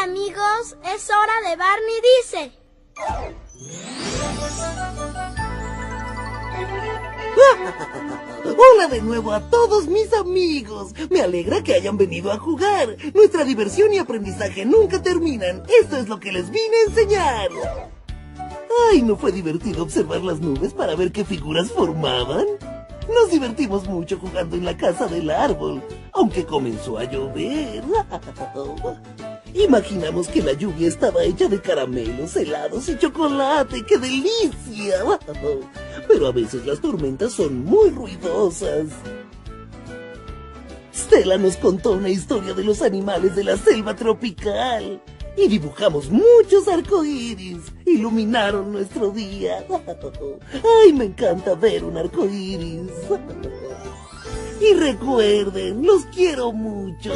amigos, es hora de Barney Dice. Hola de nuevo a todos mis amigos. Me alegra que hayan venido a jugar. Nuestra diversión y aprendizaje nunca terminan. Esto es lo que les vine a enseñar. Ay, ¿no fue divertido observar las nubes para ver qué figuras formaban? Nos divertimos mucho jugando en la casa del árbol, aunque comenzó a llover. Imaginamos que la lluvia estaba hecha de caramelos, helados y chocolate. ¡Qué delicia! Pero a veces las tormentas son muy ruidosas. Stella nos contó una historia de los animales de la selva tropical. Y dibujamos muchos arcoíris. Iluminaron nuestro día. ¡Ay, me encanta ver un arcoíris! Y recuerden, los quiero mucho.